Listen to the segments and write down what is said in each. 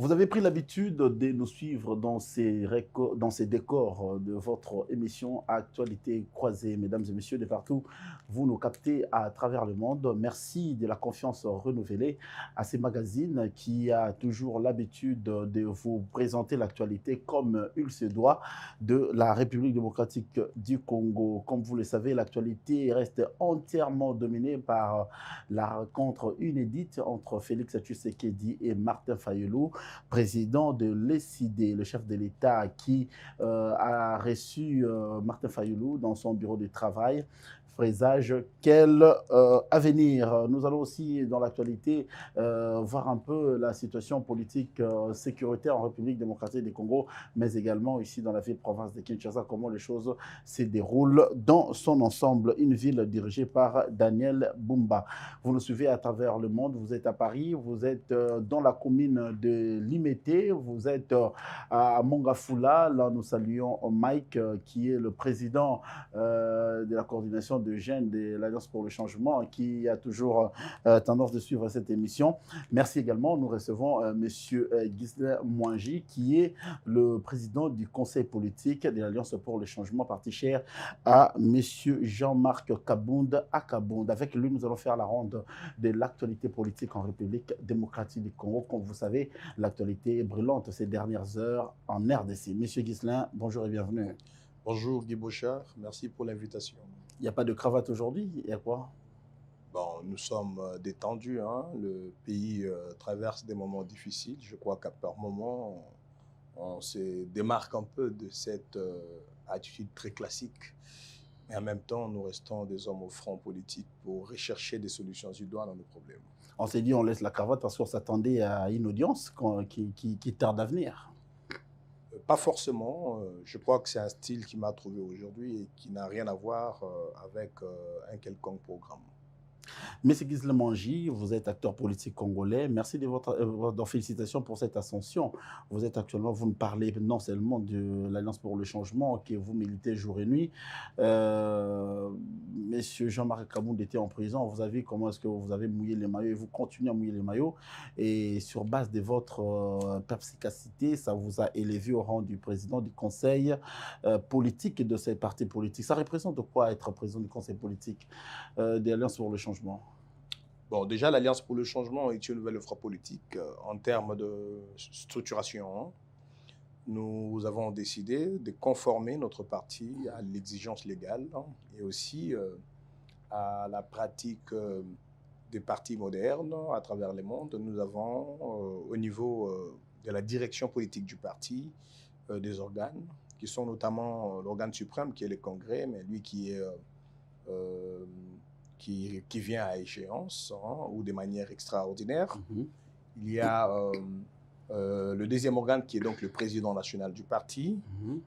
Vous avez pris l'habitude de nous suivre dans ces décors de votre émission Actualité croisée. Mesdames et messieurs, de partout, vous nous captez à travers le monde. Merci de la confiance renouvelée à ces magazines qui a toujours l'habitude de vous présenter l'actualité comme il se doit de la République démocratique du Congo. Comme vous le savez, l'actualité reste entièrement dominée par la rencontre inédite entre Félix Tshisekedi et Martin Fayulu, président de l'ECD, le chef de l'État qui a reçu Martin Fayulu dans son bureau de travail. Présage quel avenir. Nous allons aussi, dans l'actualité, voir un peu la situation politique sécuritaire en République démocratique du Congo, mais également ici dans la ville-province de Kinshasa, comment les choses se déroulent dans son ensemble. Une ville dirigée par Daniel Bumba. Vous nous suivez à travers le monde, vous êtes à Paris, vous êtes dans la commune de Limete, vous êtes à Mongafula. Là, nous saluons Mike, qui est le président de la coordination de jeunes de l'Alliance pour le changement, qui a toujours tendance de suivre cette émission. Merci également. Nous recevons Monsieur Ghislain Mwangi, qui est le président du conseil politique de l'Alliance pour le changement, parti cher à Monsieur Jean-Marc Kabound à Kabound. Avec lui, nous allons faire la ronde de l'actualité politique en République démocratique du Congo. Comme vous savez, l'actualité est brûlante ces dernières heures en RDC. Monsieur Ghislain, bonjour et bienvenue. Bonjour Guy Bouchard, merci pour l'invitation. Il n'y a pas de cravate aujourd'hui, il y a quoi? Bon, nous sommes détendus, hein. Le pays traverse des moments difficiles. Je crois qu'à par moment, on se démarque un peu de cette attitude très classique. Mais en même temps, nous restons des hommes au front politique pour rechercher des solutions idoines à nos problèmes. On s'est dit on laisse la cravate parce qu'on s'attendait à une audience qui tarde à venir. Pas forcément. Je crois que c'est un style qui m'a trouvé aujourd'hui et qui n'a rien à voir avec un quelconque programme. Monsieur Ghislain Mwangi, vous êtes acteur politique congolais. Merci de votre félicitations pour cette ascension. Vous êtes actuellement, vous me parlez non seulement de l'Alliance pour le changement, que vous militez jour et nuit. Monsieur Jean-Marc Kabound était en prison. Vous avez vu comment est-ce que vous avez mouillé les maillots et vous continuez à mouiller les maillots. Et sur base de votre perspicacité, ça vous a élevé au rang du président du conseil politique de ces partis politiques. Ça représente quoi être président du conseil politique de l'Alliance pour le changement? Bon, déjà, l'Alliance pour le changement est une nouvelle offre politique en termes de structuration, hein. Nous avons décidé de conformer notre parti à l'exigence légale, hein, et aussi à la pratique des partis modernes à travers le monde. Nous avons, au niveau de la direction politique du parti, des organes qui sont notamment l'organe suprême qui est le Congrès, mais lui qui est qui vient à échéance, hein, ou de manière extraordinaire. Il y a le deuxième organe qui est donc le président national du parti.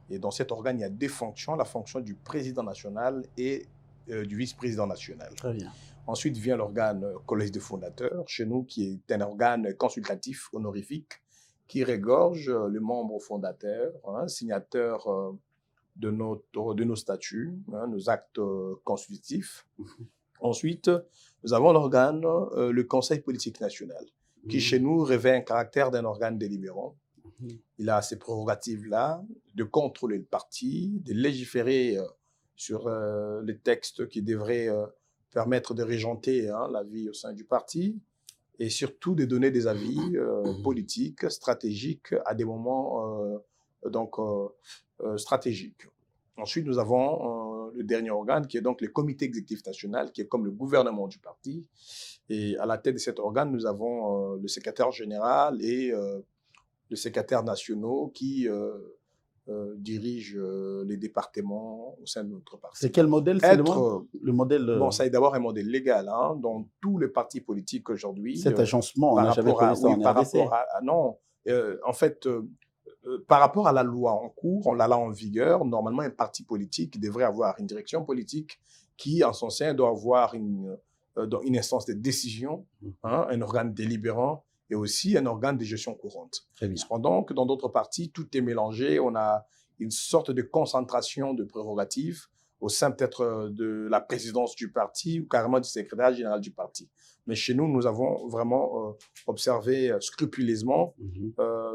Et dans cet organe, il y a deux fonctions, la fonction du président national et du vice-président national. Très bien. Ensuite vient l'organe collège des fondateurs, chez nous, qui est un organe consultatif honorifique qui regorge le membre fondateur, hein, signateur de nos statuts, hein, nos actes constitutifs. Ensuite, nous avons l'organe, le Conseil politique national, qui chez nous revêt un caractère d'un organe délibérant. Il a ces prérogatives-là de contrôler le parti, de légiférer sur les textes qui devraient permettre de régenter, hein, la vie au sein du parti, et surtout de donner des avis politiques, stratégiques, à des moments stratégiques. Ensuite, nous avons le dernier organe qui est donc le comité exécutif national, qui est comme le gouvernement du parti. Et à la tête de cet organe, nous avons le secrétaire général et le secrétaire nationaux qui dirigent les départements au sein de notre parti. C'est quel modèle? C'est le modèle Bon, ça est d'abord un modèle légal, hein, dans tous les partis politiques aujourd'hui. Cet agencement, on n'a jamais connu ça en RDC. Non, en fait... par rapport à la loi en cours, la loi en vigueur, normalement, un parti politique devrait avoir une direction politique qui, en son sein, doit avoir une instance de décision, hein, un organe délibérant et aussi un organe de gestion courante. Cependant, que dans d'autres partis, tout est mélangé. On a une sorte de concentration de prérogatives au sein peut-être de la présidence du parti ou carrément du secrétaire général du parti. Mais chez nous, nous avons vraiment observé scrupuleusement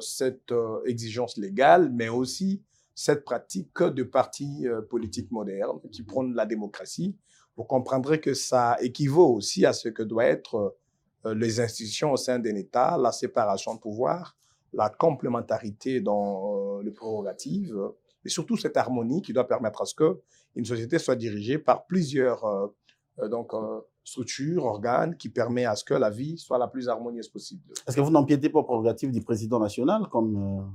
cette exigence légale, mais aussi cette pratique de partis politiques modernes qui prônent la démocratie. Vous comprendrez que ça équivaut aussi à ce que doivent être les institutions au sein d'un État, la séparation de pouvoir, la complémentarité dans les prérogatives, et surtout cette harmonie qui doit permettre à ce qu'une société soit dirigée par plusieurs structures, organes, qui permet à ce que la vie soit la plus harmonieuse possible. Est-ce que vous n'empiétez pas aux prérogatives du président national comme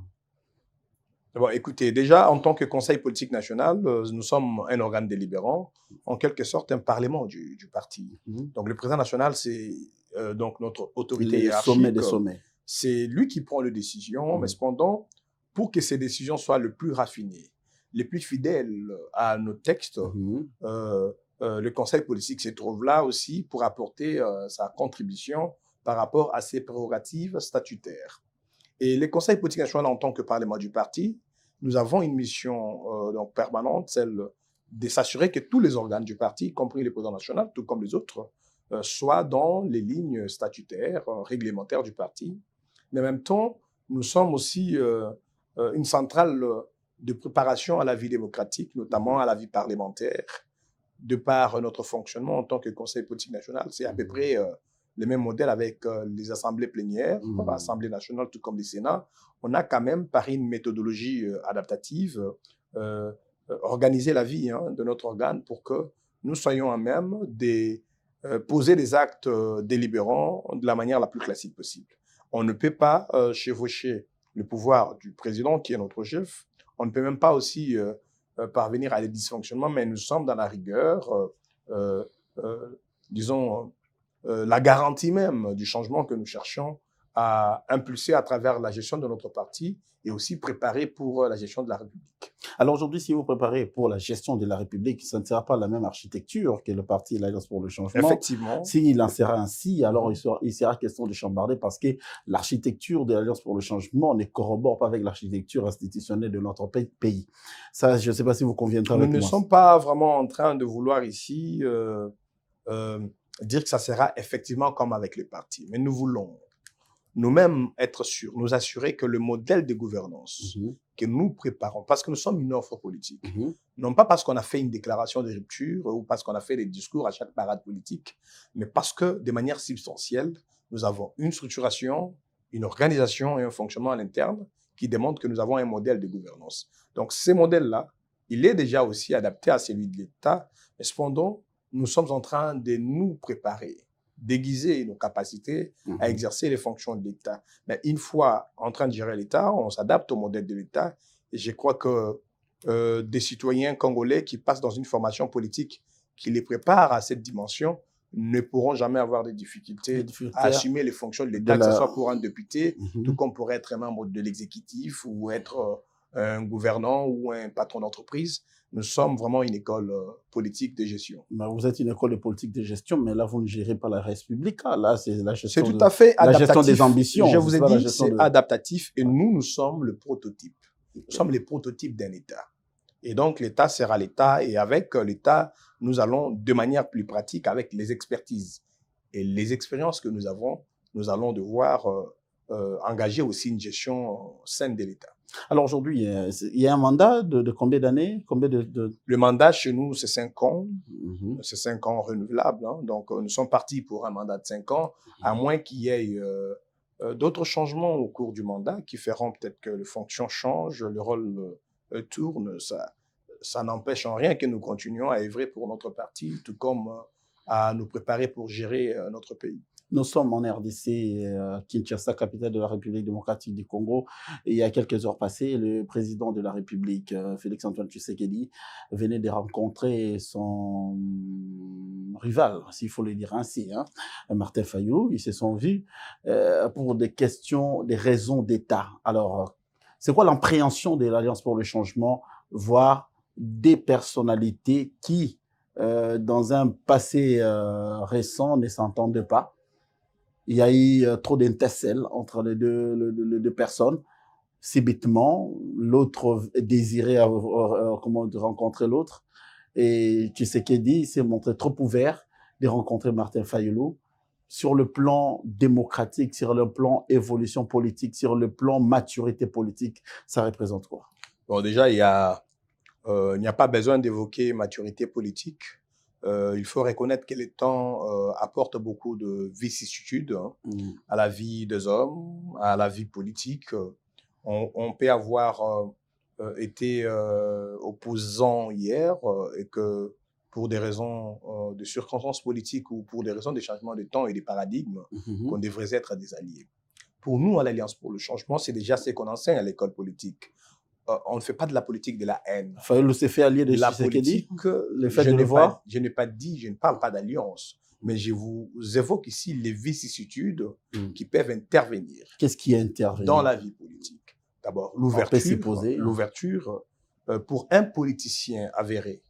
Bon, écoutez, déjà, en tant que Conseil politique national, nous sommes un organe délibérant, en quelque sorte un parlement du parti. Donc, le président national, c'est donc notre autorité hiérarchique. Sommet des sommets. C'est lui qui prend les décisions, mais cependant, pour que ces décisions soient les plus raffinées, les plus fidèles à nos textes, le Conseil politique se trouve là aussi pour apporter sa contribution par rapport à ses prérogatives statutaires. Et les conseils politiques nationaux, en tant que parlement du parti, nous avons une mission donc permanente, celle de s'assurer que tous les organes du parti, y compris le président national, tout comme les autres, soient dans les lignes statutaires, réglementaires du parti. Mais en même temps, nous sommes aussi une centrale de préparation à la vie démocratique, notamment à la vie parlementaire, de par notre fonctionnement en tant que conseil politique national. C'est à peu près le même modèle avec les assemblées plénières, l'Assemblée nationale, tout comme le Sénat. On a quand même, par une méthodologie adaptative, organisé la vie de notre organe pour que nous soyons à même de poser des actes délibérants de la manière la plus classique possible. On ne peut pas chevaucher le pouvoir du président, qui est notre chef. On ne peut même pas aussi parvenir à des dysfonctionnements, mais nous sommes dans la rigueur, disons, la garantie même du changement que nous cherchons à impulser à travers la gestion de notre parti et aussi préparer pour la gestion de la République. Alors aujourd'hui, si vous préparez pour la gestion de la République, ça ne sera pas la même architecture que le parti l'Alliance pour le changement. Effectivement. S'il en sera ainsi, alors il sera question de chambarder parce que l'architecture de l'Alliance pour le changement ne corrobore pas avec l'architecture institutionnelle de notre pays. Ça, je ne sais pas si vous conviendrez avec moi. Nous ne sommes pas vraiment en train de vouloir ici dire que ça sera effectivement comme avec les partis, mais nous voulons nous-mêmes être sûrs, nous assurer que le modèle de gouvernance que nous préparons, parce que nous sommes une offre politique, non pas parce qu'on a fait une déclaration de rupture ou parce qu'on a fait des discours à chaque parade politique, mais parce que de manière substantielle, nous avons une structuration, une organisation et un fonctionnement à l'interne qui démontrent que nous avons un modèle de gouvernance. Donc, ce modèle-là, il est déjà aussi adapté à celui de l'État, mais cependant, nous sommes en train de nous préparer, déguiser nos capacités à exercer les fonctions de l'État. Mais une fois en train de gérer l'État, on s'adapte au modèle de l'État. Et je crois que des citoyens congolais qui passent dans une formation politique qui les prépare à cette dimension ne pourront jamais avoir de difficultés à assumer les fonctions de l'État, que ce soit pour un député, tout comme pour être un membre de l'exécutif ou être un gouvernant ou un patron d'entreprise. Nous sommes vraiment une école politique de gestion. Vous êtes une école de politique de gestion, mais là, vous ne gérez pas la République. Là, c'est la gestion, tout à fait la gestion des ambitions. Je vous ai dit, c'est adaptatif et nous sommes le prototype. Nous sommes les prototypes d'un État. Et donc, l'État sera l'État et avec l'État, nous allons de manière plus pratique avec les expertises et les expériences que nous avons, nous allons devoir engager aussi une gestion saine de l'État. Alors aujourd'hui, il y a un mandat de combien d'années? Le mandat chez nous, c'est 5 ans. C'est 5 ans renouvelables. Donc, nous sommes partis pour un mandat de 5 ans, à moins qu'il y ait d'autres changements au cours du mandat qui feront peut-être que les fonctions changent, le rôle tourne. Ça n'empêche en rien que nous continuions à œuvrer pour notre parti, tout comme à nous préparer pour gérer notre pays. Nous sommes en RDC, Kinshasa, capitale de la République démocratique du Congo. Et il y a quelques heures passées, le président de la République, Félix-Antoine Tshisekedi, venait de rencontrer son rival, s'il faut le dire ainsi, Martin Fayulu. Ils se sont vus pour des questions, des raisons d'État. Alors, c'est quoi l'appréhension de l'Alliance pour le changement, voire des personnalités qui, dans un passé récent, ne s'entendaient pas? Il y a eu trop d'intercelles entre les deux personnes. Subitement, l'autre désirait rencontrer l'autre. Et Tshisekedi s'est montré trop ouvert de rencontrer Martin Fayulu. Sur le plan démocratique, sur le plan évolution politique, sur le plan maturité politique, ça représente quoi? Bon, déjà, il n'y a pas besoin d'évoquer maturité politique. Il faut reconnaître que le temps apporte beaucoup de vicissitudes à la vie des hommes, à la vie politique. On peut avoir été opposant hier et que pour des raisons de circonstances politiques ou pour des raisons de changement de temps et de paradigmes, qu'on devrait être des alliés. Pour nous, à l'Alliance pour le changement, c'est déjà ce qu'on enseigne à l'école politique. On ne fait pas de la politique de la haine. Fayulu s'est fait allier de La Tshisekedi. politique, Le fait de le voir. je n'ai pas dit, je ne parle pas d'alliance, mais je vous évoque ici les vicissitudes qui peuvent intervenir. Qu'est-ce qui intervient dans la vie politique? D'abord, l'ouverture pour un politicien avéré,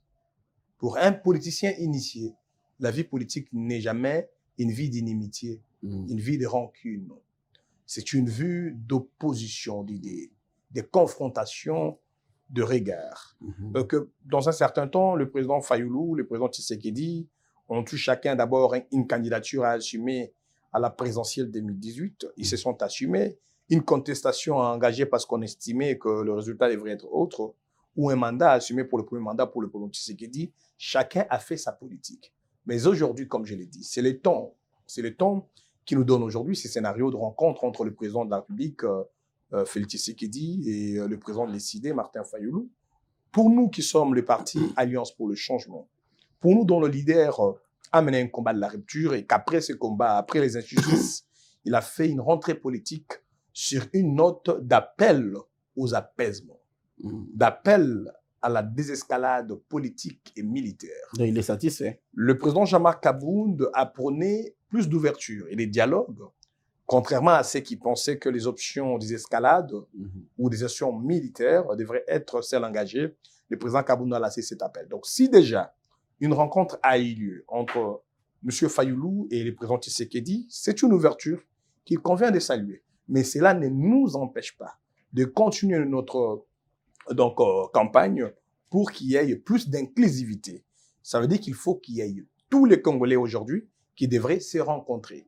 pour un politicien initié. La vie politique n'est jamais une vie d'inimitié, une vie de rancune. C'est une vie d'opposition d'idées, des confrontations de regards. Que dans un certain temps, le président Fayulu, le président Tshisekedi ont eu chacun d'abord une candidature à assumer à la présidentielle 2018. Ils se sont assumés. Une contestation à engager parce qu'on estimait que le résultat devrait être autre, ou un mandat assumé pour le premier mandat pour le président Tshisekedi. Chacun a fait sa politique. Mais aujourd'hui, comme je l'ai dit, c'est le temps qui nous donne aujourd'hui ces scénarios de rencontre entre le président de la République, Félix Tshisekedi, et le président de l'ECD, Martin Fayulu. Pour nous qui sommes le parti Alliance pour le changement, pour nous dont le leader a mené un combat de la rupture et qu'après ce combat, après les injustices, il a fait une rentrée politique sur une note d'appel aux apaisements, d'appel à la désescalade politique et militaire. Donc, il est satisfait. Le président Jean-Marc Kabound a prôné plus d'ouverture et des dialogues, contrairement à ceux qui pensaient que les options des escalades ou des actions militaires devraient être celles engagées. Le président Kabound a lancé cet appel. Donc, si déjà une rencontre a eu lieu entre M. Fayulu et le président Tshisekedi, c'est une ouverture qu'il convient de saluer. Mais cela ne nous empêche pas de continuer notre campagne pour qu'il y ait plus d'inclusivité. Ça veut dire qu'il faut qu'il y ait tous les Congolais aujourd'hui qui devraient se rencontrer.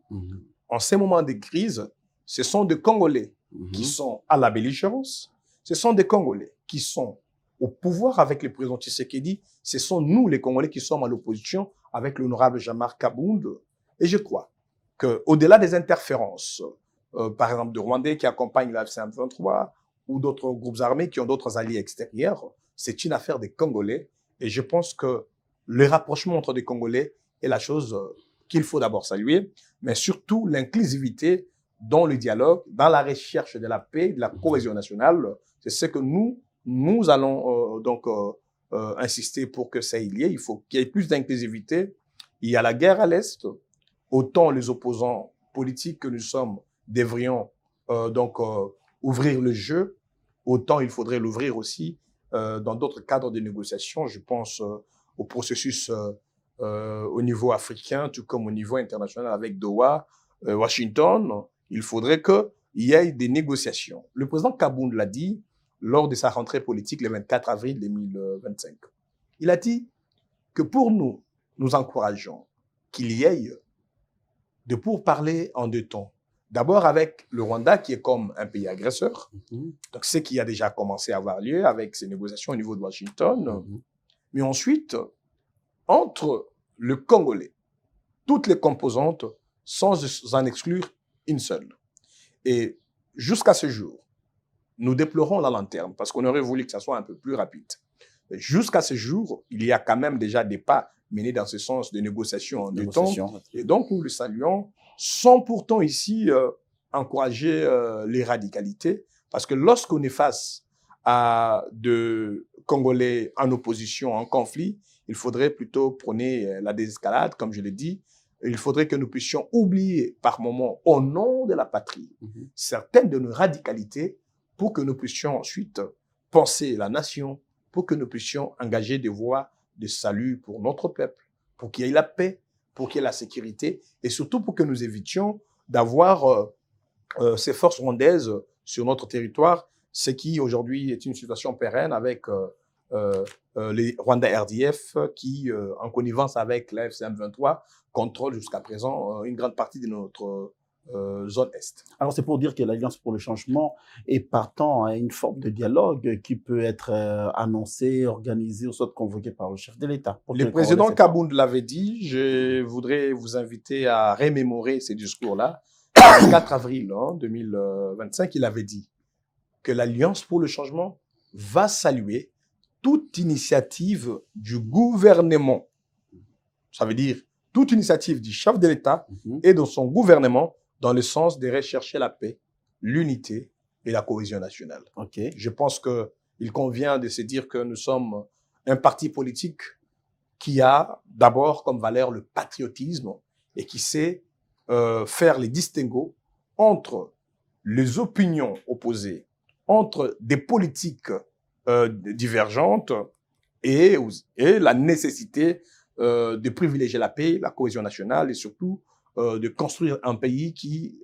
En ces moments de crise, ce sont des Congolais qui sont à la belligérance, ce sont des Congolais qui sont au pouvoir avec le président Tshisekedi, ce sont nous les Congolais qui sommes à l'opposition avec l'honorable Jean-Marc Kabound. Et je crois qu'au-delà des interférences, par exemple de Rwandais qui accompagnent la FC-M23 ou d'autres groupes armés qui ont d'autres alliés extérieurs, c'est une affaire des Congolais. Et je pense que le rapprochement entre des Congolais est la chose qu'il faut d'abord saluer, mais surtout l'inclusivité dans le dialogue, dans la recherche de la paix, de la cohésion nationale. C'est ce que nous allons insister pour que ça y ait. Il faut qu'il y ait plus d'inclusivité. Il y a la guerre à l'Est. Autant les opposants politiques que nous sommes devrions ouvrir le jeu, autant il faudrait l'ouvrir aussi dans d'autres cadres de négociation. Je pense au processus au niveau africain, tout comme au niveau international avec Doha, Washington. Il faudrait qu'il y ait des négociations. Le président Kabound l'a dit lors de sa rentrée politique le 24 avril 2025. Il a dit que pour nous, nous encourageons qu'il y ait de pourparlers en deux temps. D'abord avec le Rwanda, qui est comme un pays agresseur. Donc, ce qui a déjà commencé à avoir lieu avec ces négociations au niveau de Washington. Mais ensuite, entre le Congolais, toutes les composantes, sans en exclure une seule. Et jusqu'à ce jour, nous déplorons la lanterne parce qu'on aurait voulu que ça soit un peu plus rapide. Jusqu'à ce jour, il y a quand même déjà des pas menés dans ce sens de négociation en deux temps. Et donc, nous le saluons sans pourtant ici encourager les radicalités. Parce que lorsqu'on est face à de Congolais en opposition, en conflit, il faudrait plutôt prôner la désescalade, comme je l'ai dit. Il faudrait que nous puissions oublier par moments, au nom de la patrie, certaines de nos radicalités pour que nous puissions ensuite penser la nation, pour que nous puissions engager des voies de salut pour notre peuple, pour qu'il y ait la paix, pour qu'il y ait la sécurité, et surtout pour que nous évitions d'avoir ces forces rwandaises sur notre territoire, ce qui aujourd'hui est une situation pérenne avec les Rwanda RDF qui, en connivence avec la FCM23, contrôlent jusqu'à présent une grande partie de notre zone Est. Alors, c'est pour dire que l'Alliance pour le changement est partant à une forme de dialogue qui peut être annoncé, organisé ou soit convoqué par le chef de l'État. Le président Kabound l'avait dit. Je voudrais vous inviter à remémorer ces discours-là. Le 4 avril 2025, il avait dit que l'Alliance pour le changement va saluer toute initiative du gouvernement. Ça veut dire toute initiative du chef de l'État et de son gouvernement dans le sens de rechercher la paix, l'unité et la cohésion nationale. Okay. Je pense qu'il convient de se dire que nous sommes un parti politique qui a d'abord comme valeur le patriotisme et qui sait faire les distinguos entre les opinions opposées, entre des politiques divergentes et la nécessité de privilégier la paix, la cohésion nationale et surtout de construire un pays qui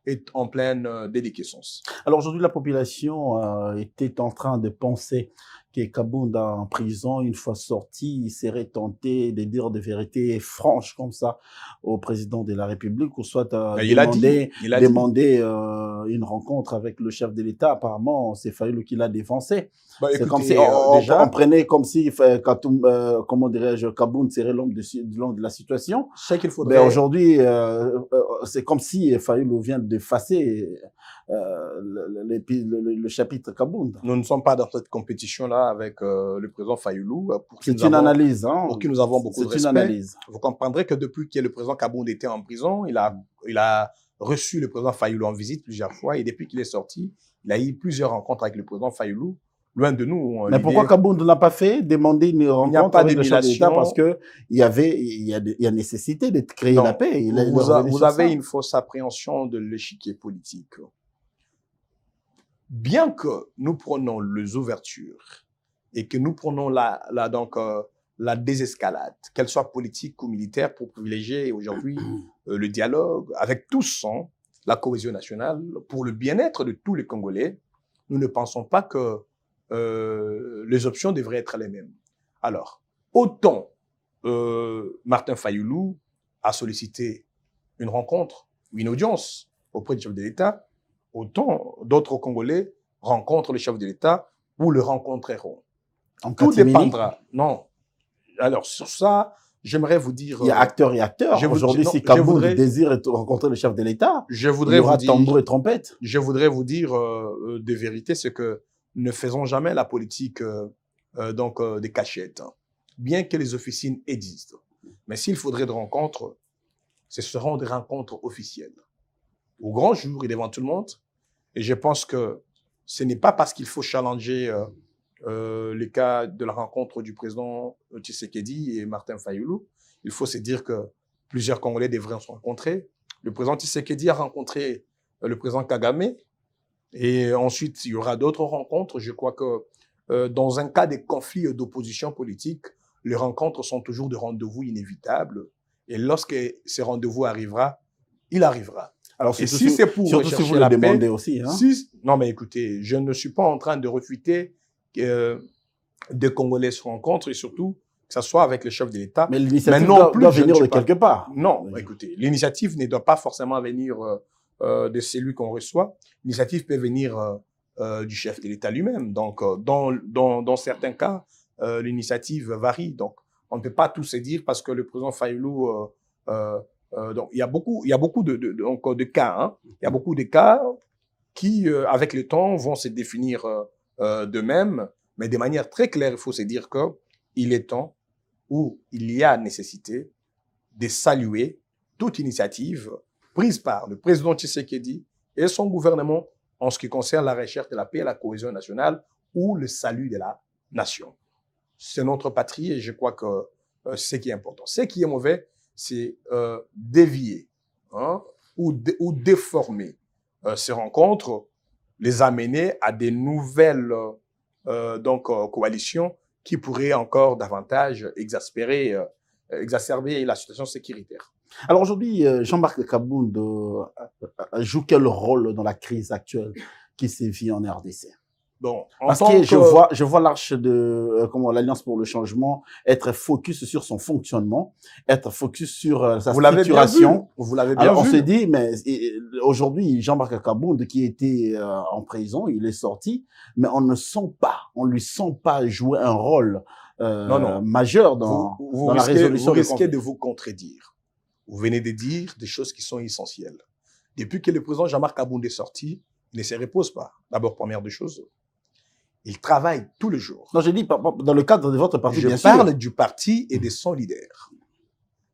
est en pleine déliquescence. Alors aujourd'hui, la population était en train de penser que Kabound en prison, une fois sorti, il serait tenté de dire des vérités franches comme ça au président de la République, ou soit demander une rencontre avec le chef de l'État. Apparemment, c'est Fayulu qui l'a défoncé. Bah, c'est comme si on prenait comme si comment dirais-je, Kabound serait l'homme de la situation. C'est qu'il faudrait. Mais aujourd'hui, c'est comme si Fayulu vient d'effacer le chapitre Kabound. Nous ne sommes pas dans cette compétition-là avec le président Fayulu. C'est une analyse. Pour qui nous avons beaucoup de respect. C'est une analyse. Vous comprendrez que depuis que le président Kabound était en prison, il a reçu le président Fayulu en visite plusieurs fois et depuis qu'il est sorti, il a eu plusieurs rencontres avec le président Fayulu. Loin de nous. Mais pourquoi Kabound n'a pas fait demander une rencontre avec le chef d'État? Parce que il y a nécessité de créer la paix. Vous avez une fausse appréhension de l'échiquier politique. Bien que nous prenons les ouvertures et que nous prenons la désescalade, qu'elle soit politique ou militaire, pour privilégier aujourd'hui le dialogue avec tous, la cohésion nationale, pour le bien-être de tous les Congolais, nous ne pensons pas que les options devraient être les mêmes. Alors, autant Martin Fayulu a sollicité une rencontre ou une audience auprès du chef de l'État, autant d'autres Congolais rencontrent le chef de l'État ou le rencontreront. Tout dépendra. Non. Alors, sur ça, j'aimerais vous dire... Il y a acteurs et acteurs. Aujourd'hui, si Kabound désire rencontrer le chef de l'État, il y aura tambour et trompette. Je voudrais vous dire des vérités, c'est que ne faisons jamais la politique des cachettes. Bien que les officines existent. Mais s'il faudrait des rencontres, ce seront des rencontres officielles. Au grand jour et devant tout le monde. Et je pense que ce n'est pas parce qu'il faut challenger les cas de la rencontre du président Tshisekedi et Martin Fayulu. Il faut se dire que plusieurs Congolais devraient se rencontrer. Le président Tshisekedi a rencontré le président Kagame. Et ensuite, il y aura d'autres rencontres. Je crois que dans un cas de conflit d'opposition politique, les rencontres sont toujours des rendez-vous inévitables. Et lorsque ces rendez-vous arrivera, il arrivera. Alors, et si c'est pour surtout si vous le demandez aussi. Hein? Non, mais écoutez, je ne suis pas en train de refuter que des Congolais se rencontrent et surtout que ce soit avec le chef de l'État. Mais l'initiative doit venir de quelque part. Non, écoutez, l'initiative ne doit pas forcément venir de celui qu'on reçoit. L'initiative peut venir du chef de l'État lui-même. Donc, dans certains cas, l'initiative varie. Donc, on ne peut pas tout se dire parce que le président Fayulu... donc, il y a beaucoup de cas. Hein. Il y a beaucoup de cas qui, avec le temps, vont se définir d'eux-mêmes. Mais de manière très claire, il faut se dire qu'il est temps où il y a nécessité de saluer toute initiative prise par le président Tshisekedi et son gouvernement en ce qui concerne la recherche de la paix, la cohésion nationale ou le salut de la nation. C'est notre patrie et je crois que c'est ce qui est important. Ce qui est mauvais, c'est dévier ou déformer ces rencontres, les amener à des nouvelles coalitions qui pourraient encore davantage exacerber la situation sécuritaire. Alors aujourd'hui, Jean-Marc Kabound joue quel rôle dans la crise actuelle qui sévit en RDC? Bon, Parce que je vois l'arche de l'Alliance pour le changement être focus sur son fonctionnement, être focus sur sa structuration. Vous l'avez bien vu. Alors on se dit, mais aujourd'hui, Jean-Marc Kabound qui était en prison, il est sorti, mais on lui sent pas jouer un rôle majeur dans la résolution des conflits. Vous risquez de vous contredire. Vous venez de dire des choses qui sont essentielles. Depuis que le président Jean-Marc Kabound est sorti, il ne se repose pas. D'abord, première des choses, il travaille tous les jours. Non, je dis dans le cadre de votre parti, bien sûr. Je parle du parti et de son leader.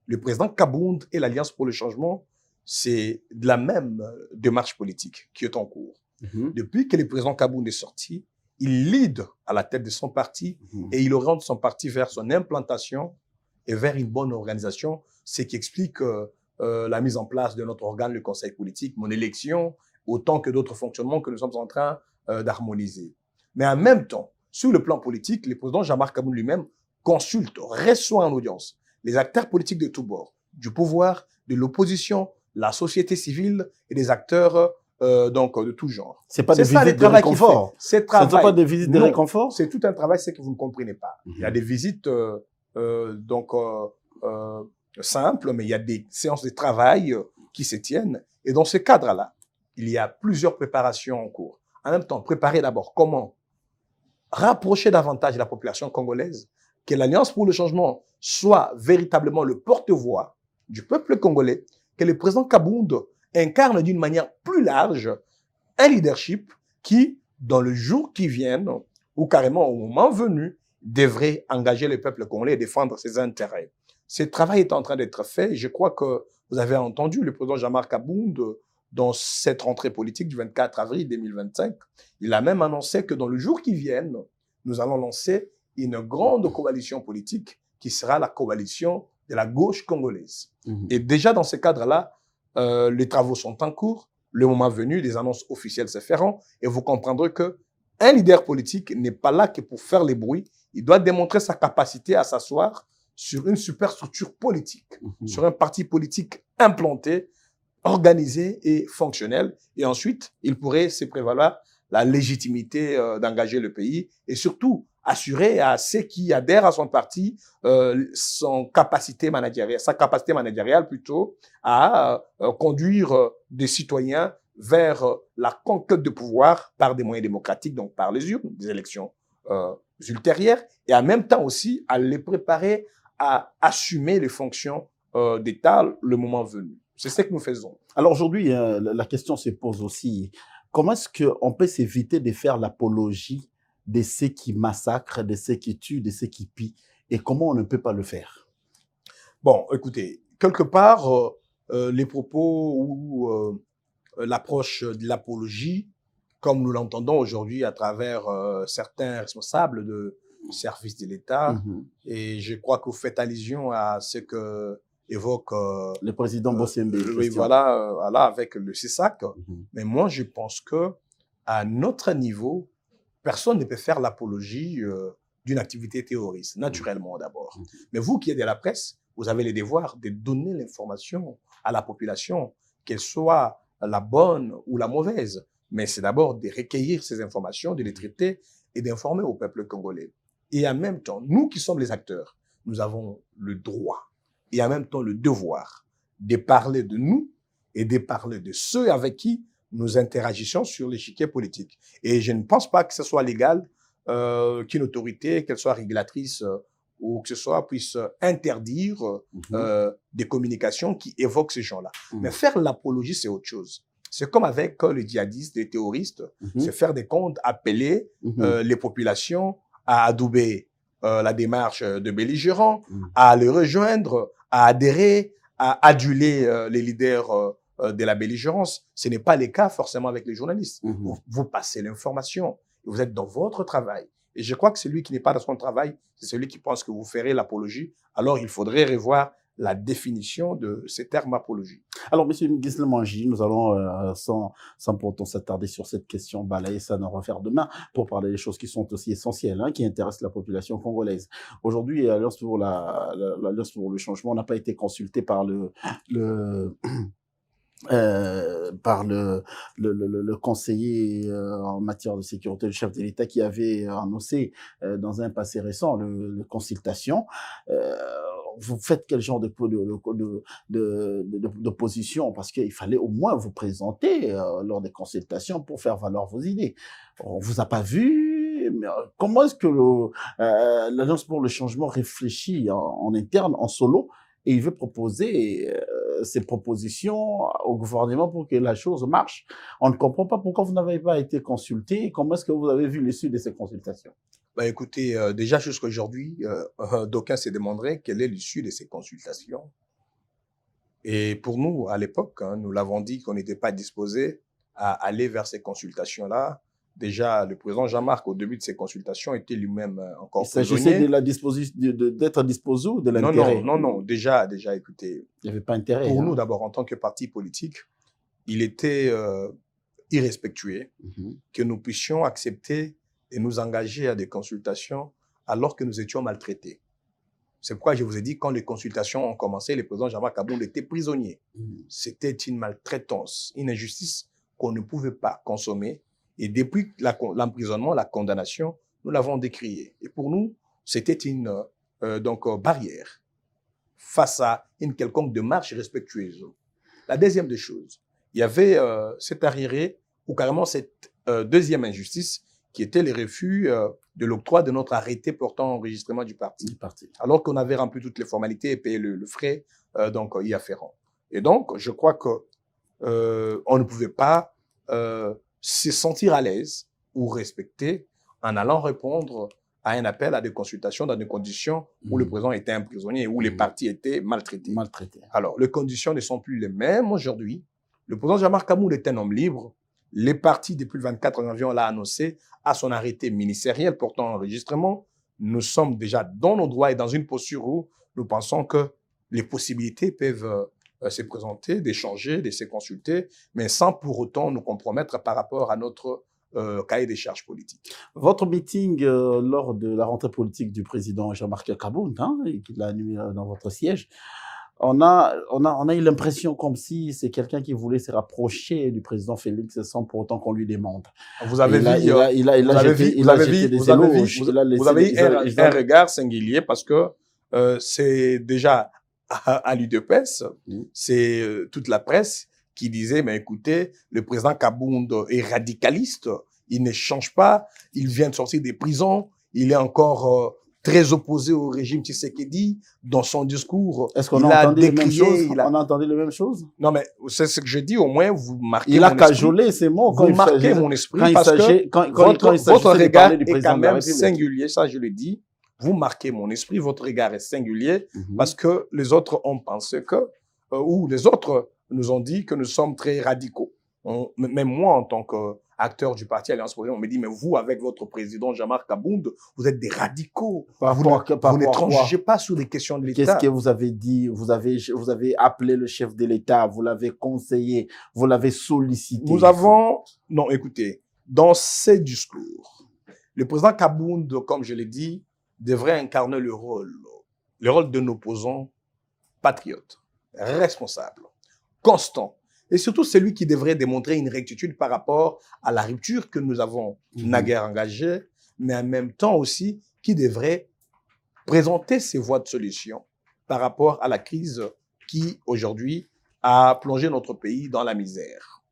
Le président Kabound et l'Alliance pour le changement, c'est de la même démarche politique qui est en cours. Depuis que le président Kabound est sorti, il lead à la tête de son parti et il oriente son parti vers son implantation et vers une bonne organisation, ce qui explique la mise en place de notre organe, le conseil politique, mon élection, autant que d'autres fonctionnements que nous sommes en train d'harmoniser. Mais en même temps, sur le plan politique, le président Jean-Marc Kabound lui-même consulte, reçoit en audience les acteurs politiques de tous bords, du pouvoir, de l'opposition, la société civile et des acteurs donc de tout genre. C'est pas des visites de réconfort. C'est pas des visites de réconfort. C'est tout un travail, c'est que vous ne comprenez pas. Il y a des visites simples, mais il y a des séances de travail qui se tiennent. Et dans ce cadre-là, il y a plusieurs préparations en cours. En même temps, préparer d'abord comment rapprocher davantage la population congolaise, que l'Alliance pour le changement soit véritablement le porte-voix du peuple congolais, que le président Kabound incarne d'une manière plus large un leadership qui, dans le jour qui viennent, ou carrément au moment venu, devrait engager le peuple congolais et défendre ses intérêts. Ce travail est en train d'être fait. Je crois que vous avez entendu le président Jean-Marc Kabound dans cette rentrée politique du 24 avril 2025. Il a même annoncé que dans le jour qui viennent, nous allons lancer une grande coalition politique qui sera la coalition de la gauche congolaise. Et déjà dans ce cadre-là, les travaux sont en cours. Le moment venu, des annonces officielles se feront et vous comprendrez que un leader politique n'est pas là que pour faire les bruits. Il doit démontrer sa capacité à s'asseoir sur une superstructure politique, sur un parti politique implanté, organisé et fonctionnel. Et ensuite, il pourrait se prévaloir la légitimité d'engager le pays et surtout assurer à ceux qui adhèrent à son parti sa capacité managériale plutôt à conduire des citoyens vers la conquête de pouvoir par des moyens démocratiques, donc par les urnes, des élections ultérieures, et en même temps aussi à les préparer à assumer les fonctions d'État le moment venu. C'est ce que nous faisons. Alors aujourd'hui, la question se pose aussi, comment est-ce qu'on peut s'éviter de faire l'apologie de ceux qui massacrent, de ceux qui tuent, de ceux qui pillent, et comment on ne peut pas le faire? Bon, écoutez, quelque part, les propos ou l'approche de l'apologie, comme nous l'entendons aujourd'hui à travers certains responsables de services de l'État, et je crois que vous faites allusion à ce que évoque le président Bossembe. Oui, voilà, avec le CISAC. Mais moi, je pense que à notre niveau, personne ne peut faire l'apologie d'une activité terroriste, naturellement d'abord. Mais vous qui êtes de la presse, vous avez le devoir de donner l'information à la population, qu'elle soit la bonne ou la mauvaise. Mais c'est d'abord de recueillir ces informations, de les traiter et d'informer au peuple congolais. Et en même temps, nous qui sommes les acteurs, nous avons le droit et en même temps le devoir de parler de nous et de parler de ceux avec qui nous interagissons sur l'échiquier politique. Et je ne pense pas que ce soit légal qu'une autorité, qu'elle soit régulatrice ou que ce soit, puisse interdire des communications qui évoquent ces gens-là. Mais faire l'apologie, c'est autre chose. C'est comme avec les djihadistes, les terroristes, c'est faire des comptes, appeler les populations à adouber la démarche de belligérants, à les rejoindre, à adhérer, à aduler les leaders de la belligérance. Ce n'est pas le cas forcément avec les journalistes. Vous passez l'information, vous êtes dans votre travail. Et je crois que celui qui n'est pas dans son travail, c'est celui qui pense que vous ferez l'apologie. Alors, il faudrait revoir la définition de ces termes apologie. Alors, M. Gisèle Manji, nous allons, sans pourtant s'attarder sur cette question, balayer ça, on va faire demain, pour parler des choses qui sont aussi essentielles, hein, qui intéressent la population congolaise. Aujourd'hui, l'Alliance pour le changement n'a pas été consultée par par le conseiller en matière de sécurité, le chef de l'État qui avait annoncé dans un passé récent le consultation. Euh, vous faites quel genre d'opposition? Parce qu'il fallait au moins vous présenter lors des consultations pour faire valoir vos idées. On vous a pas vu. Mais comment est-ce que l'Alliance pour le changement réfléchit en interne, en solo, et il veut proposer ces propositions au gouvernement pour que la chose marche? On ne comprend pas pourquoi vous n'avez pas été consulté. Comment est-ce que vous avez vu l'issue de ces consultations? Bah, écoutez, déjà jusqu'à aujourd'hui, d'aucuns se demanderaient quelle est l'issue de ces consultations. Et pour nous, à l'époque, hein, nous l'avons dit qu'on n'était pas disposé à aller vers ces consultations-là. Déjà, le président Jean-Marc, au début de ces consultations, était lui-même encore Il s'agissait prisonnier. d'être disposé ou de Non, l'intérêt? non. Déjà, écoutez, Il n'y avait pas intérêt. pour Hein? nous, d'abord, en tant que parti politique, il était irrespectueux que nous puissions accepter et nous engager à des consultations alors que nous étions maltraités. C'est pourquoi je vous ai dit, quand les consultations ont commencé, le président Jean-Marc Abound était prisonnier. C'était une maltraitance, une injustice qu'on ne pouvait pas consommer. Et depuis l'emprisonnement, la condamnation, nous l'avons décrié. Et pour nous, c'était une barrière face à une quelconque démarche respectueuse. La deuxième des choses, il y avait cet arriéré ou carrément cette deuxième injustice qui était le refus de l'octroi de notre arrêté portant enregistrement du parti. Alors qu'on avait rempli toutes les formalités et payé le frais y afférent. Et donc, je crois que on ne pouvait pas se sentir à l'aise ou respecter en allant répondre à un appel à des consultations dans des conditions où le président était un prisonnier et où les partis étaient maltraités. Alors, les conditions ne sont plus les mêmes aujourd'hui. Le président Jean-Marc Abound est un homme libre. Les partis, depuis le 24 janvier, on l'a annoncé à son arrêté ministériel portant enregistrement. Nous sommes déjà dans nos droits et dans une posture où nous pensons que les possibilités peuvent se présenter, d'échanger, de se consulter, mais sans pour autant nous compromettre par rapport à notre cahier des charges politiques. Votre meeting lors de la rentrée politique du président Jean-Marc Abound, hein, qu'il a animé dans votre siège, on a eu l'impression comme si c'est quelqu'un qui voulait se rapprocher du président Félix sans pour autant qu'on lui demande. Vous avez vu un regard singulier parce que c'est déjà à l'UDPS, c'est toute la presse qui disait, mais écoutez, le président Abound est radicaliste, il ne change pas, il vient de sortir des prisons, il est encore très opposé au régime Tshisekedi dans son discours. Est-ce qu'on a entendu les mêmes choses? On a entendu les mêmes choses? Non, mais c'est ce que je dis, au moins vous marquez il a cajolé ces mots. Vous marquez mon esprit parce que votre regard est quand même singulier, ça je le dis. Vous marquez mon esprit, votre regard est singulier parce que les autres ont pensé que, ou les autres nous ont dit que nous sommes très radicaux. Même moi, en tant qu'acteur du parti Alliance pour le Changement, on me dit, mais vous, avec votre président Jean-Marc Abound, vous êtes des radicaux. Vous ne transigez pas sur les questions de l'État. Qu'est-ce que vous avez dit? Vous avez appelé le chef de l'État, vous l'avez conseillé, vous l'avez sollicité. Nous avons, non, écoutez, dans ces discours, le président Abound, comme je l'ai dit, devrait incarner le rôle d'un opposant patriote, responsable, constant, et surtout celui qui devrait démontrer une rectitude par rapport à la rupture que nous avons naguère engagée, mais en même temps aussi qui devrait présenter ses voies de solution par rapport à la crise qui, aujourd'hui, a plongé notre pays dans la misère.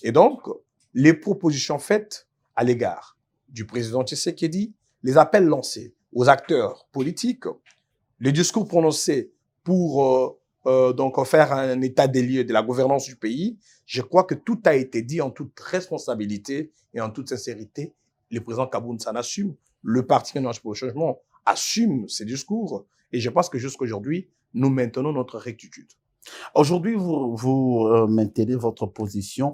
Et donc, les propositions faites à l'égard du président Tshisekedi, les appels lancés aux acteurs politiques, les discours prononcés pour faire un état des lieux de la gouvernance du pays, je crois que tout a été dit en toute responsabilité et en toute sincérité. Le président Abound s'en assume, le parti Alliance pour le Changement assume ses discours et je pense que jusqu'aujourd'hui, nous maintenons notre rectitude. Aujourd'hui, vous maintenez votre position.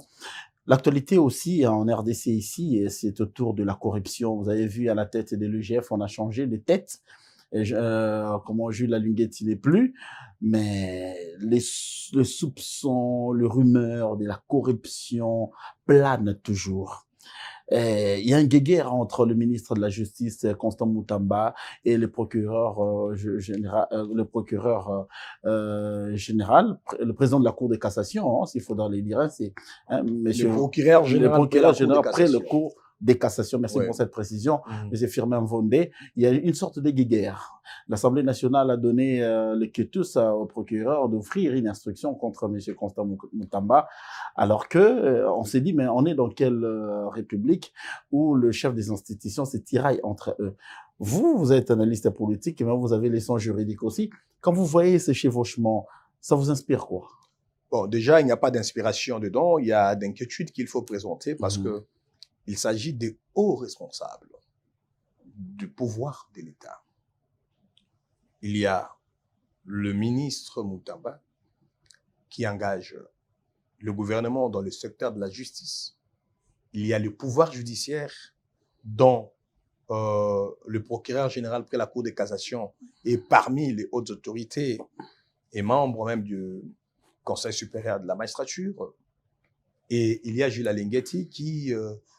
L'actualité aussi en RDC ici, c'est autour de la corruption. Vous avez vu à la tête de l'UGF, on a changé de tête. Comment Jules Alinguetti n'est plus, mais les soupçons, les rumeurs de la corruption planent toujours. Il y a un guéguerre entre le ministre de la Justice, Constant Moutamba, et le procureur général, le président de la Cour de cassation, s'il faut dans les dire, c'est monsieur le procureur général après le Cour des cassations. Merci pour cette précision, monsieur Firmin Vondé. Il y a une sorte de guéguerre. L'Assemblée nationale a donné le quitus au procureur d'offrir une instruction contre monsieur Constant Moutamba, alors que on s'est dit, mais on est dans quelle république où le chef des institutions se tiraille entre eux. Vous êtes analyste politique, mais vous avez les sons juridiques aussi. Quand vous voyez ces chevauchements, ça vous inspire quoi? Bon, déjà, il n'y a pas d'inspiration dedans, il y a d'inquiétude qu'il faut présenter parce que il s'agit des hauts responsables du pouvoir de l'État. Il y a le ministre Moutamba qui engage le gouvernement dans le secteur de la justice. Il y a le pouvoir judiciaire dont le procureur général près la Cour de cassation est parmi les hautes autorités et membre même du Conseil supérieur de la magistrature. Et il y a Jules Alinghetti qui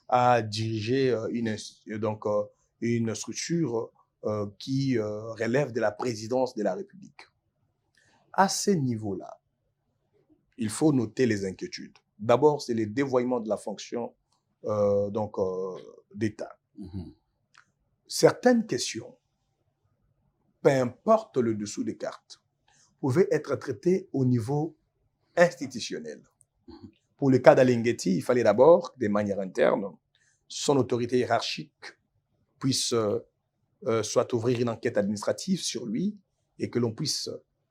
a dirigé une structure qui relève de la présidence de la République. À ces niveaux-là, il faut noter les inquiétudes. D'abord, c'est le dévoiement de la fonction d'État. Certaines questions, peu importe le dessous des cartes, pouvaient être traitées au niveau institutionnel. Pour le cas d'Alinghetti, il fallait d'abord, de manière interne, son autorité hiérarchique puisse soit ouvrir une enquête administrative sur lui et que l'on puisse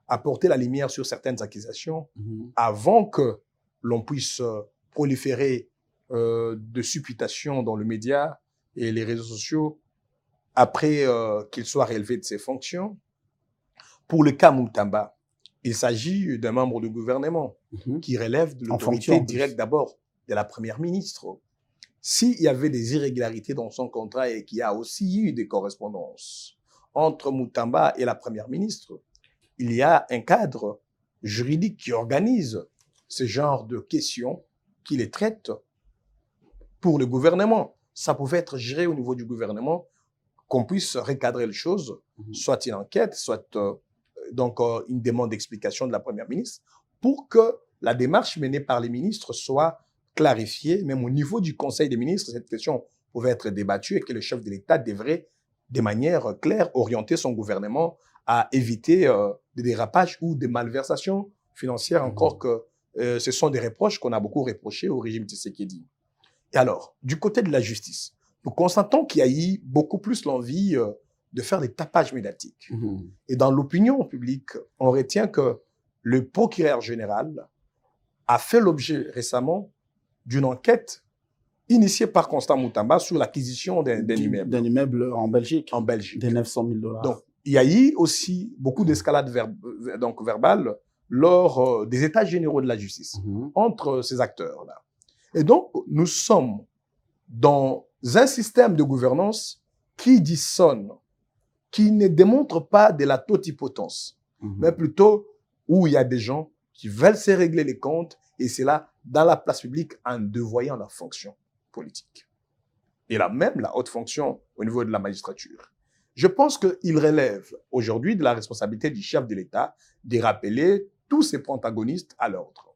apporter la lumière sur certaines accusations avant que l'on puisse proliférer de supputations dans le média et les réseaux sociaux après qu'il soit relevé de ses fonctions. Pour le cas Moutamba, il s'agit d'un membre du gouvernement qui relève de l'autorité directe d'abord de la première ministre. S'il y avait des irrégularités dans son contrat et qu'il y a aussi eu des correspondances entre Moutamba et la première ministre, il y a un cadre juridique qui organise ce genre de questions, qui les traite pour le gouvernement. Ça pouvait être géré au niveau du gouvernement, qu'on puisse recadrer les choses, soit une enquête, soit une demande d'explication de la première ministre, pour que la démarche menée par les ministres soit clarifiée. Même au niveau du Conseil des ministres, cette question pouvait être débattue et que le chef de l'État devrait, de manière claire, orienter son gouvernement à éviter des dérapages ou des malversations financières, encore que ce sont des reproches qu'on a beaucoup reprochés au régime Tshisekedi. Et alors, du côté de la justice, nous constatons qu'il y a eu beaucoup plus l'envie de faire des tapages médiatiques. Et dans l'opinion publique, on retient que le procureur général a fait l'objet récemment d'une enquête initiée par Constant Moutamba sur l'acquisition d'un immeuble. D'un immeuble en Belgique. En Belgique. De 900 000 $. Donc, il y a eu aussi beaucoup d'escalades verbales lors des états généraux de la justice entre ces acteurs-là. Et donc, nous sommes dans un système de gouvernance qui dissonne, qui ne démontre pas de la totipotence, mais plutôt où il y a des gens qui veulent se régler les comptes, et c'est là, dans la place publique, en dévoyant leur fonction politique. Et là même, la haute fonction au niveau de la magistrature. Je pense qu'il relève aujourd'hui de la responsabilité du chef de l'État de rappeler tous ses protagonistes à l'ordre.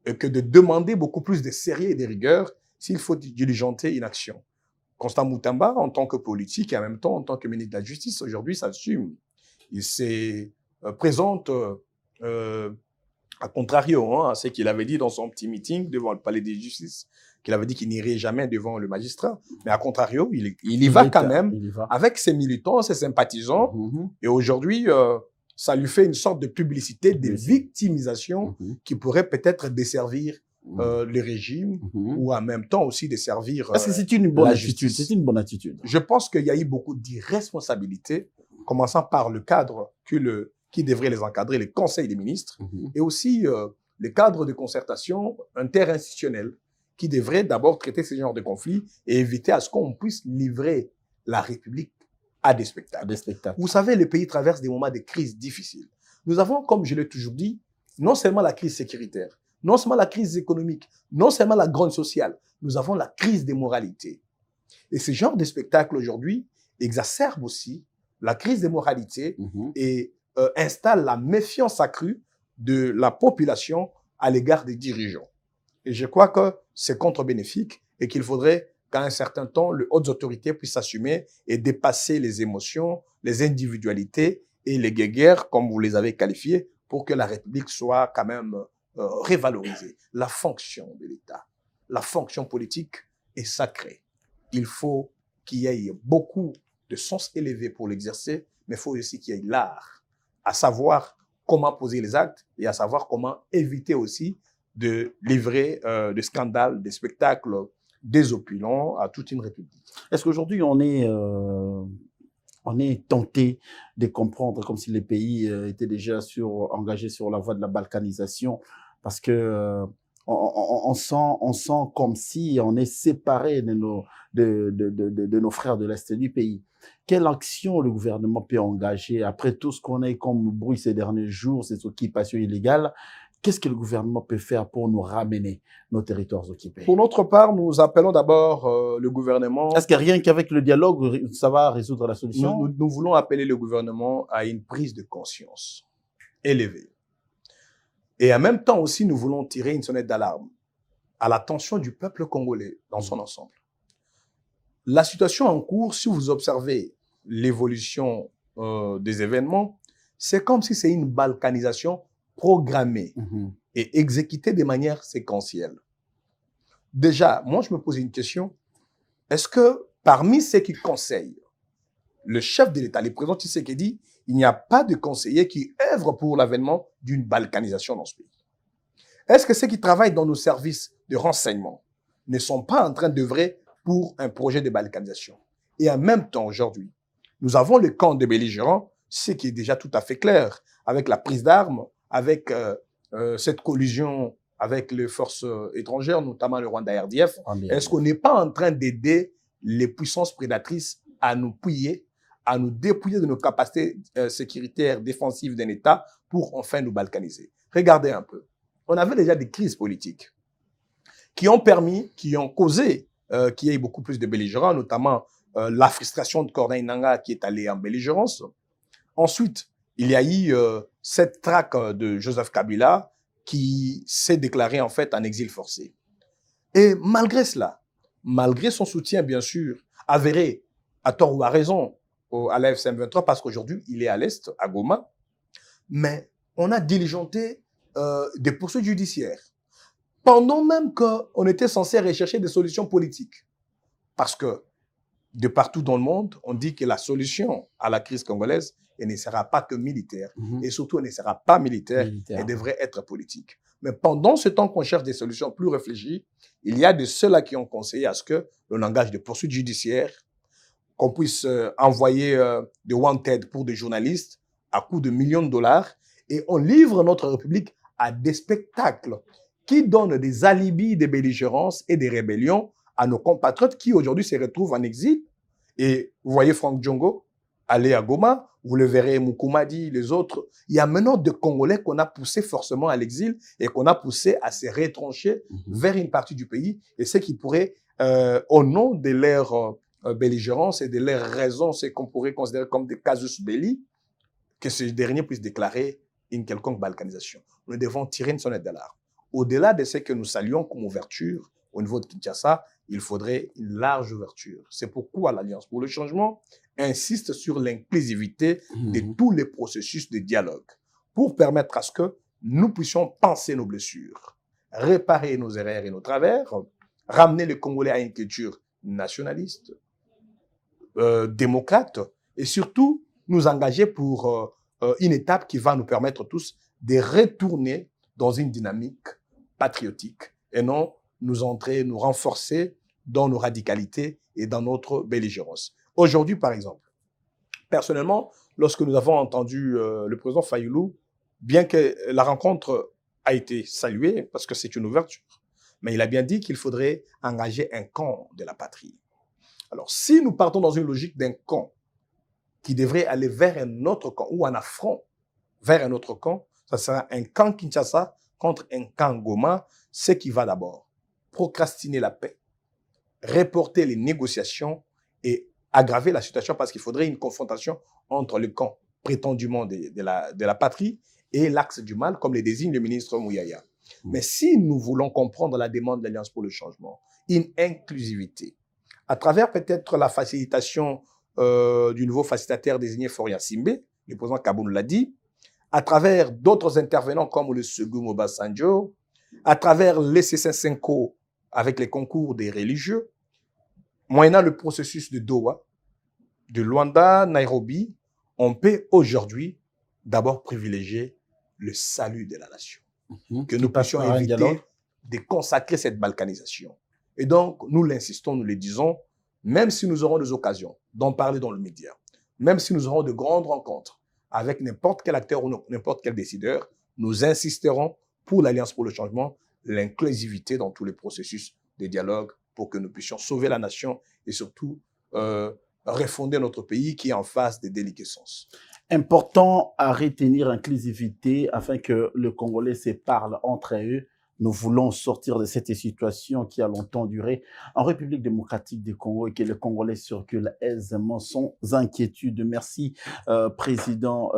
Et que de demander beaucoup plus de sérieux et de rigueur s'il faut diligenter une action. Constant Moutamba, en tant que politique et en même temps en tant que ministre de la Justice, aujourd'hui s'assume. Il se présente à contrario à ce qu'il avait dit dans son petit meeting devant le palais de justice, qu'il avait dit qu'il n'irait jamais devant le magistrat. Mais à contrario, il y va quand même avec ses militants, ses sympathisants. Et aujourd'hui, ça lui fait une sorte de publicité, de victimisation qui pourrait peut-être desservir le régime ou en même temps aussi desservir Est-ce que c'est une bonne attitude? C'est une bonne attitude. Je pense qu'il y a eu beaucoup d'irresponsabilités, commençant par le cadre qui devrait les encadrer, les conseils des ministres, et aussi les cadres de concertation interinstitutionnels qui devraient d'abord traiter ce genre de conflits et éviter à ce qu'on puisse livrer la République à des spectacles. Vous savez, le pays traverse des moments de crise difficiles. Nous avons, comme je l'ai toujours dit, non seulement la crise sécuritaire, non seulement la crise économique, non seulement la grogne sociale, nous avons la crise des moralités. Et ce genre de spectacle aujourd'hui exacerbe aussi la crise des moralités et installe la méfiance accrue de la population à l'égard des dirigeants. Et je crois que c'est contre-bénéfique et qu'il faudrait qu'à un certain temps, les hautes autorités puissent s'assumer et dépasser les émotions, les individualités et les guéguerres, comme vous les avez qualifiées, pour que la République soit quand même révalorisée. La fonction de l'État, la fonction politique est sacrée. Il faut qu'il y ait beaucoup de sens élevé pour l'exercer, mais il faut aussi qu'il y ait l'art, à savoir comment poser les actes et à savoir comment éviter aussi de livrer des scandales, des spectacles désopulents à toute une république. Est-ce qu'aujourd'hui, on est tenté de comprendre comme si les pays étaient déjà engagés sur la voie de la balkanisation, parce que on sent comme si on est séparé de nos frères de l'Est du pays. Quelle action le gouvernement peut engager après tout ce qu'on a comme bruit ces derniers jours, ces occupations illégales? Qu'est-ce que le gouvernement peut faire pour nous ramener nos territoires occupés? Pour notre part, nous appelons d'abord le gouvernement... Est-ce que rien qu'avec le dialogue, ça va résoudre la solution? Nous voulons appeler le gouvernement à une prise de conscience élevée. Et en même temps aussi, nous voulons tirer une sonnette d'alarme à l'attention du peuple congolais dans son ensemble. La situation en cours, si vous observez l'évolution des événements, c'est comme si c'est une balkanisation programmée et exécutée de manière séquentielle. Déjà, moi, je me pose une question. Est-ce que parmi ceux qui conseillent le chef de l'État, le président Tshisekedi, il n'y a pas de conseillers qui œuvrent pour l'avènement d'une balkanisation dans ce pays? Est-ce que ceux qui travaillent dans nos services de renseignement ne sont pas en train d'œuvrer pour un projet de balkanisation? Et en même temps, aujourd'hui, nous avons le camp des belligérants, ce qui est déjà tout à fait clair, avec la prise d'armes, avec cette collusion avec les forces étrangères, notamment le Rwanda RDF. Est-ce qu'on n'est pas en train d'aider les puissances prédatrices à nous piller, à nous dépouiller de nos capacités sécuritaires défensives d'un État pour enfin nous balkaniser? Regardez un peu. On avait déjà des crises politiques qui ont permis, qui ont causé qu'il y ait beaucoup plus de belligérants, notamment la frustration de Corneille Nangaa qui est allé en belligérance. Ensuite, il y a eu cette traque de Joseph Kabila qui s'est déclaré en fait en exil forcé. Et malgré cela, malgré son soutien bien sûr avéré, à tort ou à raison, à la FCM23, parce qu'aujourd'hui il est à l'Est, à Goma, mais on a diligenté des poursuites judiciaires, pendant même qu'on était censé rechercher des solutions politiques. Parce que de partout dans le monde, on dit que la solution à la crise congolaise, elle ne sera pas que militaire, et surtout elle ne sera pas militaire, elle devrait être politique. Mais pendant ce temps qu'on cherche des solutions plus réfléchies, il y a de ceux-là qui ont conseillé à ce que l'on engage des poursuites judiciaires, qu'on puisse envoyer des wanted pour des journalistes à coût de millions de dollars, et on livre notre République à des spectacles qui donnent des alibis de belligérance et des rébellions à nos compatriotes qui aujourd'hui se retrouvent en exil. Et vous voyez Franck Djongo aller à Goma, vous le verrez Moukoumadi, les autres. Il y a maintenant des Congolais qu'on a poussés forcément à l'exil et qu'on a poussés à se retrancher vers une partie du pays. Et ce qui pourrait, au nom de leur belligérance et de leurs raisons, ce qu'on pourrait considérer comme des casus belli, que ces derniers puissent déclarer une quelconque balkanisation. Nous devons tirer une sonnette d'alarme. Au-delà de ce que nous saluons comme ouverture au niveau de Kinshasa, il faudrait une large ouverture. C'est pourquoi l'Alliance pour le changement insiste sur l'inclusivité de tous les processus de dialogue pour permettre à ce que nous puissions penser nos blessures, réparer nos erreurs et nos travers, ramener les Congolais à une culture nationaliste, démocrate et surtout nous engager pour une étape qui va nous permettre tous de retourner dans une dynamique patriotique et non nous entrer, nous renforcer dans nos radicalités et dans notre belligérance. Aujourd'hui, par exemple, personnellement, lorsque nous avons entendu le président Fayoulou, bien que la rencontre a été saluée, parce que c'est une ouverture, mais il a bien dit qu'il faudrait engager un camp de la patrie. Alors, si nous partons dans une logique d'un camp qui devrait aller vers un autre camp, ou un affront vers un autre camp, ça sera un camp Kinshasa contre un camp Goma, ce qui va d'abord procrastiner la paix, reporter les négociations et aggraver la situation parce qu'il faudrait une confrontation entre le camp prétendument de la patrie et l'axe du mal, comme le désigne le ministre Mouyaya. Mais si nous voulons comprendre la demande de l'Alliance pour le changement, une inclusivité, à travers peut-être la facilitation du nouveau facilitateur désigné Foria Simbe, le président Kaboun l'a dit, à travers d'autres intervenants comme le Segum Obasanjo, à travers les C5 avec les concours des religieux, moyennant le processus de Doha, de Luanda, Nairobi, on peut aujourd'hui d'abord privilégier le salut de la nation. Que nous puissions éviter de consacrer cette balkanisation. Et donc, nous l'insistons, nous le disons, même si nous aurons des occasions d'en parler dans le média, même si nous aurons de grandes rencontres avec n'importe quel acteur ou n'importe quel décideur, nous insisterons pour l'Alliance pour le changement, l'inclusivité dans tous les processus de dialogue pour que nous puissions sauver la nation et surtout refonder notre pays qui est en phase de déliquescence. Important à retenir inclusivité afin que le Congolais se parle entre eux. Nous voulons sortir de cette situation qui a longtemps duré en République démocratique du Congo et que les Congolais circulent aisément sans inquiétude. Merci, Président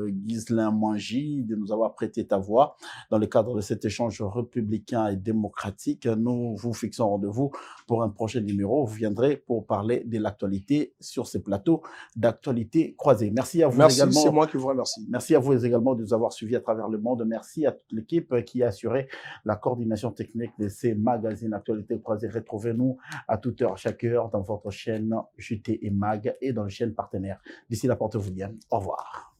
Ghislain Manji, de nous avoir prêté ta voix dans le cadre de cet échange républicain et démocratique. Nous vous fixons rendez-vous pour un prochain numéro. Vous viendrez pour parler de l'actualité sur ces plateaux d'actualité croisée. Merci à vous également. Merci, c'est moi qui vous remercie. Merci à vous également de nous avoir suivis à travers le monde. Merci à toute l'équipe qui a assuré la coordination technique de ces magazines Actualité croisée. Retrouvez-nous à toute heure, chaque heure, dans votre chaîne JT et Mag et dans les chaînes partenaires. D'ici là, portez-vous bien. Au revoir.